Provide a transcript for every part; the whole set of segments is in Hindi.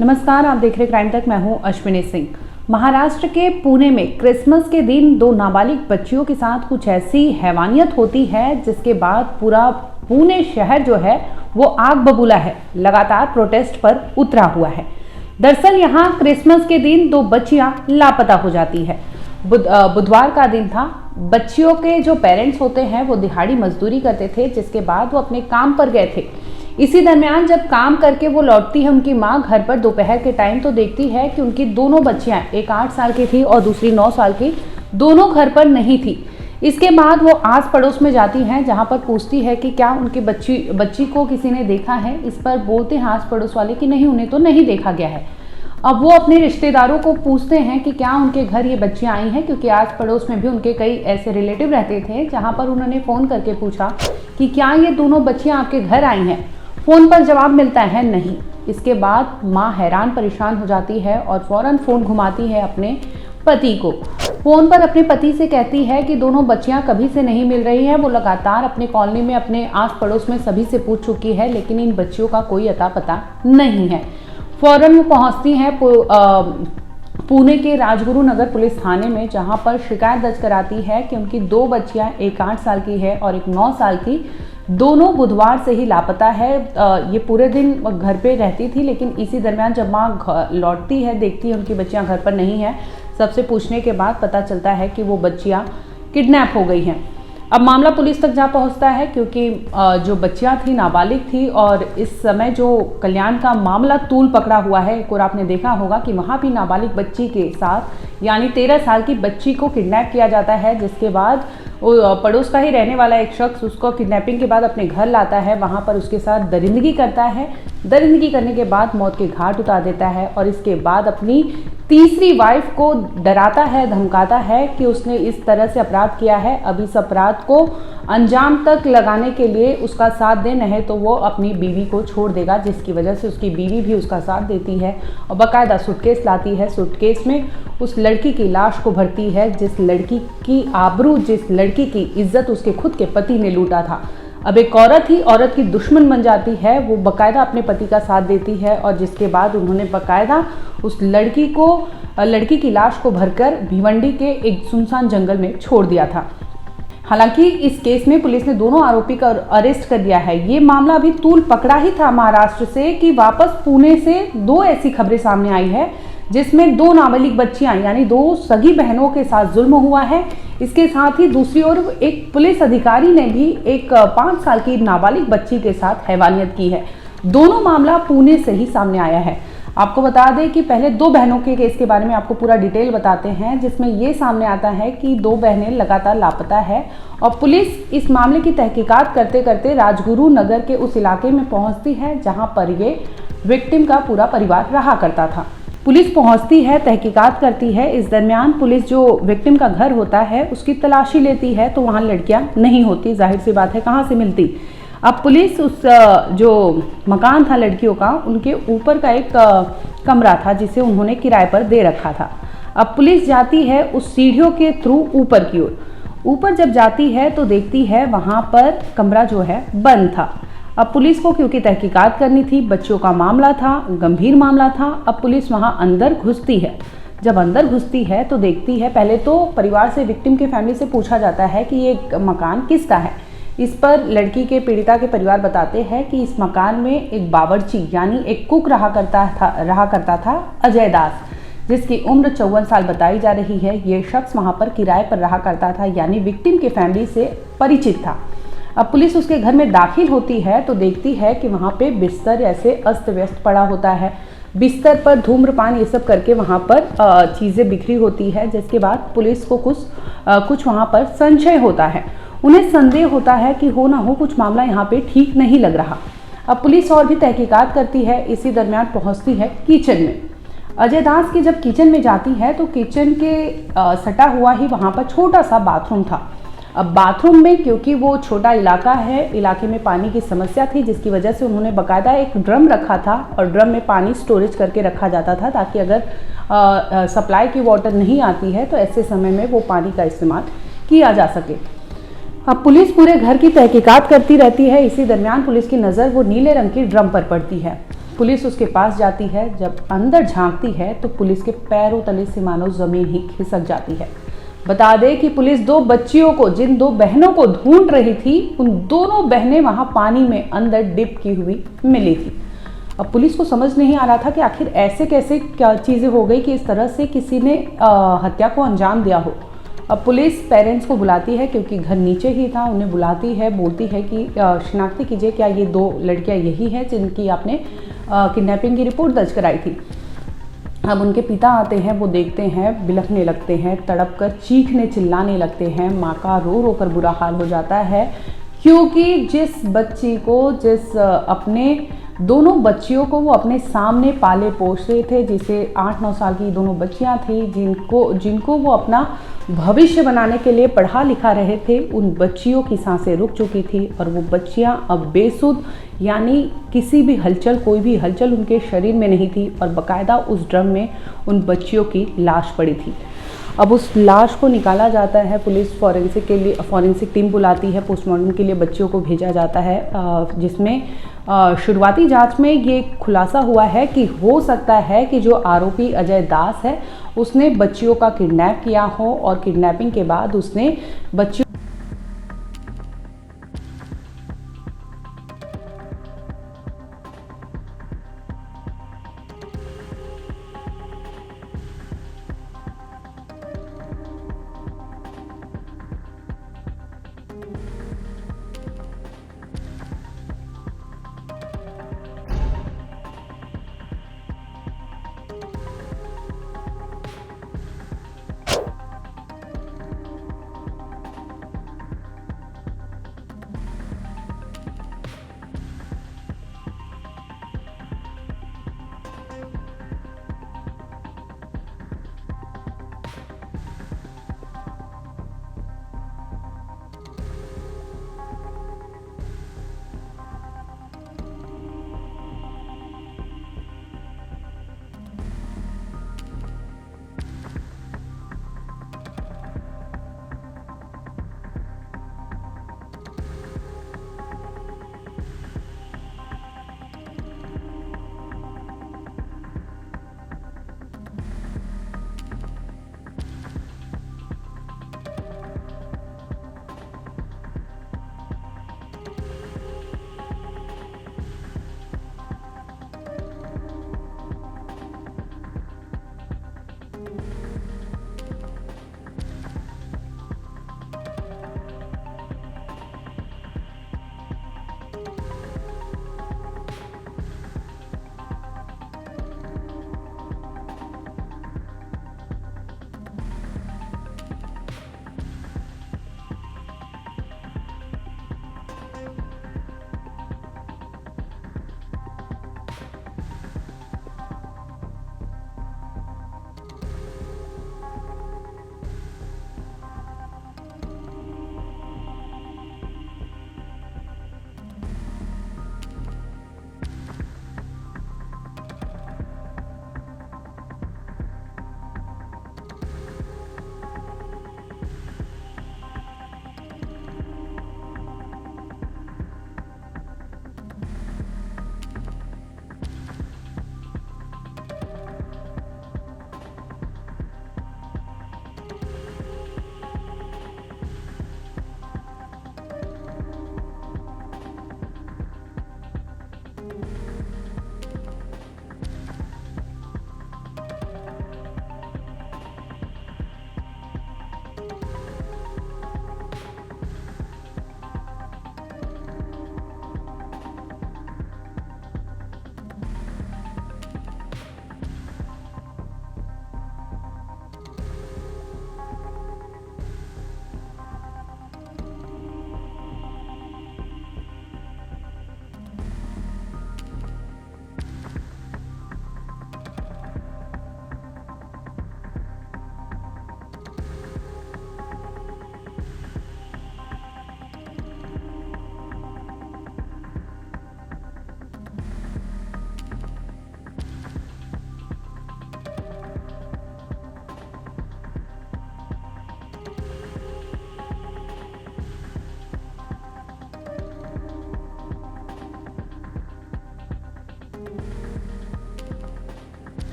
नमस्कार, आप देख रहे क्राइम तक। मैं हूं अश्विनी सिंह। महाराष्ट्र के पुणे में क्रिसमस के दिन दो नाबालिग बच्चियों के साथ कुछ ऐसी हैवानियत होती है जिसके बाद पूरा पुणे शहर जो है वो आग बबूला है, लगातार प्रोटेस्ट पर उतरा हुआ है। दरअसल यहां क्रिसमस के दिन दो बच्चियां लापता हो जाती है। बुधवार का दिन था। बच्चियों के जो पेरेंट्स होते हैं वो दिहाड़ी मजदूरी करते थे, जिसके बाद वो अपने काम पर गए थे। इसी दरमियान जब काम करके वो लौटती है उनकी माँ घर पर दोपहर के टाइम, तो देखती है कि उनकी दोनों बच्चियां, एक 8 साल की थी और दूसरी 9 साल की, दोनों घर पर नहीं थी। इसके बाद वो आस पड़ोस में जाती हैं, जहां पर पूछती है कि क्या उनकी बच्ची को किसी ने देखा है। इस पर बोलते हैं आस पड़ोस वाले कि नहीं, उन्हें तो नहीं देखा गया है। अब वो अपने रिश्तेदारों को पूछते हैं कि क्या उनके घर ये बच्चियां आई हैं, क्योंकि आस पड़ोस में भी उनके कई ऐसे रिलेटिव रहते थे, जहां पर उन्होंने फ़ोन करके पूछा कि क्या ये दोनों बच्चियां आपके घर आई हैं। फ़ोन पर जवाब मिलता है नहीं। इसके बाद माँ हैरान परेशान हो जाती है और फ़ौरन फ़ोन घुमाती है अपने पति को। फ़ोन पर अपने पति से कहती है कि दोनों बच्चियां कभी से नहीं मिल रही हैं। वो लगातार अपने कॉलोनी में, अपने आस पड़ोस में सभी से पूछ चुकी है, लेकिन इन बच्चियों का कोई अता पता नहीं है। फ़ौरन वो पहुंचती हैं पुणे के राजगुरु नगर पुलिस थाने में, जहां पर शिकायत दर्ज कराती है कि उनकी दो बच्चियां, एक 8 साल की है और एक 9 साल की, दोनों बुधवार से ही लापता है। ये पूरे दिन घर पे रहती थी, लेकिन इसी दरमियान जब माँ लौटती है, देखती है उनकी बच्चियां घर पर नहीं है। सबसे पूछने के बाद पता चलता है कि वो बच्चियां किडनैप हो गई हैं। अब मामला पुलिस तक जा पहुंचता है, क्योंकि जो बच्चियां थी नाबालिग थी और इस समय जो कल्याण का मामला तूल पकड़ा हुआ है। एक और आपने देखा होगा कि वहां भी नाबालिग बच्ची के साथ, यानी 13 साल की बच्ची को किडनैप किया जाता है, जिसके बाद पड़ोस का ही रहने वाला एक शख्स उसको किडनैपिंग के बाद अपने घर लाता है। वहां पर उसके साथ दरिंदगी करता है। दरिंदगी करने के बाद मौत के घाट उतार देता है और इसके बाद अपनी तीसरी वाइफ को डराता है, धमकाता है कि उसने इस तरह से अपराध किया है, अब इस अपराध को अंजाम तक लगाने के लिए उसका साथ दे, नहीं तो वो अपनी बीवी को छोड़ देगा। जिसकी वजह से उसकी बीवी भी उसका साथ देती है और बाकायदा सूटकेस लाती है। सूटकेस में उस लड़की की लाश को भरती है, जिस लड़की की आबरू, जिस लड़की की इज्जत उसके खुद के पति ने लूटा था। अब एक औरत ही औरत की दुश्मन बन जाती है। वो बाकायदा अपने पति का साथ देती है और जिसके बाद उन्होंने बाकायदा उस लड़की की लाश को भरकर भिवंडी के एक सुनसान जंगल में छोड़ दिया था। हालांकि इस केस में पुलिस ने दोनों आरोपी का अरेस्ट कर दिया है। ये मामला अभी तूल पकड़ा ही था महाराष्ट्र से कि वापस पुणे से दो ऐसी खबरें सामने आई है जिसमें दो नाबालिग बच्चियां, यानी दो सगी बहनों के साथ जुल्म हुआ है। इसके साथ ही दूसरी ओर एक पुलिस अधिकारी ने भी एक 5 साल की नाबालिग बच्ची के साथ हैवानियत की है। दोनों मामला पुणे से ही सामने आया है। आपको बता दें कि पहले दो बहनों के केस के बारे में आपको पूरा डिटेल बताते हैं, जिसमें ये सामने आता है कि दो बहनें लगातार लापता है और पुलिस इस मामले की तहकीकात करते करते राजगुरु नगर के उस इलाके में पहुंचती है जहां पर ये विक्टिम का पूरा परिवार रहा करता था। पुलिस पहुंचती है, तहकीकात करती है। इस दरमियान पुलिस जो विक्टिम का घर होता है उसकी तलाशी लेती है, तो वहाँ लड़कियाँ नहीं होती। जाहिर सी बात है, कहाँ से मिलती। अब पुलिस उस जो मकान था लड़कियों का, उनके ऊपर का एक कमरा था जिसे उन्होंने किराए पर दे रखा था। अब पुलिस जाती है उस सीढ़ियों के थ्रू ऊपर की ओर। ऊपर जब जाती है तो देखती है वहाँ पर कमरा जो है बंद था। अब पुलिस को क्योंकि तहकीकात करनी थी, बच्चों का मामला था, गंभीर मामला था। अब पुलिस वहाँ अंदर घुसती है। जब अंदर घुसती है तो देखती है, पहले तो परिवार से, विक्टिम के फैमिली से पूछा जाता है कि ये मकान किसका है। इस पर लड़की के पीड़िता के परिवार बताते हैं कि इस मकान में एक बावर्ची, यानी एक कुक रहा करता था अजय दास, जिसकी उम्र 54 साल बताई जा रही है। ये शख्स वहाँ पर किराए पर रहा करता था, यानी विक्टिम के फैमिली से परिचित था। अब पुलिस उसके घर में दाखिल होती है तो देखती है कि वहाँ पे बिस्तर ऐसे अस्त व्यस्त पड़ा होता है। बिस्तर पर धूम्रपान ये सब करके वहाँ पर चीज़ें बिखरी होती है। जिसके बाद पुलिस को कुछ वहाँ पर संशय होता है। उन्हें संदेह होता है कि हो ना हो कुछ मामला यहाँ पे ठीक नहीं लग रहा। अब पुलिस और भी तहकीकात करती है। इसी दरमियान पहुँचती है किचन में। अजय दास की जब किचन में जाती है तो किचन के सटा हुआ ही वहाँ पर छोटा सा बाथरूम था। अब बाथरूम में, क्योंकि वो छोटा इलाका है, इलाके में पानी की समस्या थी, जिसकी वजह से उन्होंने बाकायदा एक ड्रम रखा था और ड्रम में पानी स्टोरेज करके रखा जाता था, ताकि अगर सप्लाई की वाटर नहीं आती है तो ऐसे समय में वो पानी का इस्तेमाल किया जा सके। अब पुलिस पूरे घर की तहकीकात करती रहती है। इसी दरमियान पुलिस की नज़र वो नीले रंग की ड्रम पर पड़ती है। पुलिस उसके पास जाती है। जब अंदर झांकती है तो पुलिस के पैरों तले से मानो ज़मीन ही खिसक जाती है। बता दें कि पुलिस दो बच्चियों को, जिन दो बहनों को ढूंढ रही थी, उन दोनों बहनें वहां पानी में अंदर डिप की हुई मिली थी। अब पुलिस को समझ नहीं आ रहा था कि आखिर ऐसे कैसे क्या चीज़ें हो गई कि इस तरह से किसी ने हत्या को अंजाम दिया हो। अब पुलिस पेरेंट्स को बुलाती है, क्योंकि घर नीचे ही था, उन्हें बुलाती है, बोलती है कि शिनाख्ती कीजिए, क्या ये दो लड़कियां यही हैं जिनकी आपने किडनैपिंग की रिपोर्ट दर्ज कराई थी। अब उनके पिता आते हैं, वो देखते हैं, बिलखने लगते हैं, तड़प कर चीखने चिल्लाने लगते हैं। माँ का रो रो कर बुरा हाल हो जाता है, क्योंकि जिस बच्ची को, अपने दोनों बच्चियों को वो अपने सामने पाले पोस रहे थे, जिसे 8-9 साल की दोनों बच्चियां थी, जिनको वो अपना भविष्य बनाने के लिए पढ़ा लिखा रहे थे, उन बच्चियों की सांसें रुक चुकी थी और वो बच्चियां अब बेसुध, यानी किसी भी हलचल, कोई भी हलचल उनके शरीर में नहीं थी और बाकायदा उस ड्रम में उन बच्चियों की लाश पड़ी थी। अब उस लाश को निकाला जाता है, पुलिस फॉरेंसिक टीम बुलाती है, पोस्टमार्टम के लिए बच्चियों को भेजा जाता है, जिसमें शुरुआती जांच में ये खुलासा हुआ है कि हो सकता है कि जो आरोपी अजय दास है, उसने बच्चियों का किडनैप किया हो और किडनैपिंग के बाद उसने बच्चियों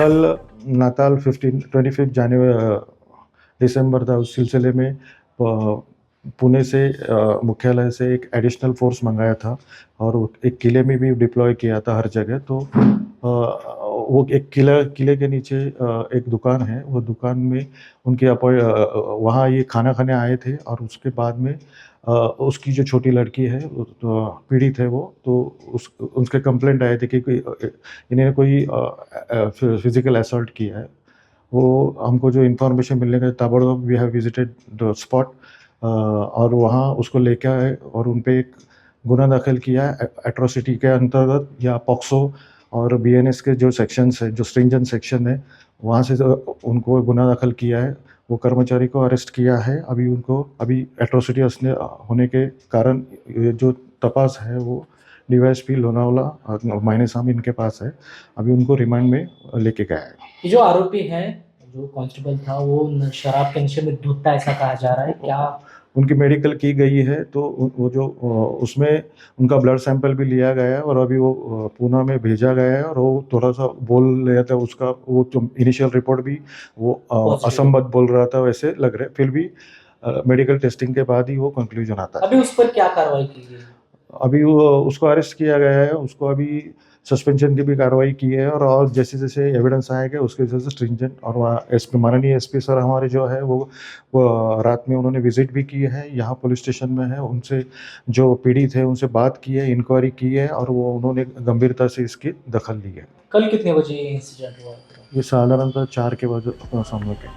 कल नाताल 25 दिसंबर था। उस सिलसिले में पुणे से मुख्यालय से एक एडिशनल फोर्स मंगाया था और एक किले में भी डिप्लॉय किया था हर जगह। तो वो एक किले के नीचे एक दुकान है, वो दुकान में उनके वहाँ ये खाना खाने आए थे और उसके बाद में उसकी जो छोटी लड़की है तो पीड़ित है वो, तो उसके कंप्लेंट आए थे कि इन्हें कोई फिजिकल असॉल्ट किया है। वो हमको जो इन्फॉर्मेशन मिलने का ताबड़तोड़ we have visited the spot और वहाँ उसको लेके आए और उन पे एक गुना दाखिल किया है एट्रोसिटी के अंतर्गत या पॉक्सो और बीएनएस के जो सेक्शंस है, जो स्ट्रिंजेंट सेक्शन है, वहाँ से उनको गुना दाखिल किया है। वो कर्मचारी को अरेस्ट किया है। अभी एट्रोसिटी होने के कारण ये जो तपास है वो डीवाईएसपी लोनावला माइनेसामी इनके पास है। अभी उनको रिमांड में लेके गया है। ये जो आरोपी है, जो कांस्टेबल था, वो शराब के नशे में धुत था ऐसा कहा जा रहा है, क्या उनकी मेडिकल की गई है तो वो जो उसमें उनका ब्लड सैंपल भी लिया गया है और अभी वो पूना में भेजा गया है और वो थोड़ा सा बोल रहा था, उसका वो जो इनिशियल रिपोर्ट भी वो असंबद्ध बोल रहा था वैसे लग रहा है। फिर भी मेडिकल टेस्टिंग के बाद ही वो कंक्लूजन आता है। अभी उस पर क्या कार्रवाई की गई? अभी वो उसको अरेस्ट किया गया है, उसको अभी सस्पेंशन की भी कार्रवाई की है और जैसे जैसे एविडेंस आएगा उसके वजह से स्ट्रिंजेंट। और वहाँ एसपी माननीय एसपी सर हमारे जो है वो रात में उन्होंने विजिट भी की है, यहाँ पुलिस स्टेशन में है, उनसे जो पीड़ित है उनसे बात की है, इंक्वायरी की है और वो उन्होंने गंभीरता से इसकी दखल ली है। कल कितने बजे ये इंसिडेंट हुआ? ये साधारणतः 4 के बजे समय के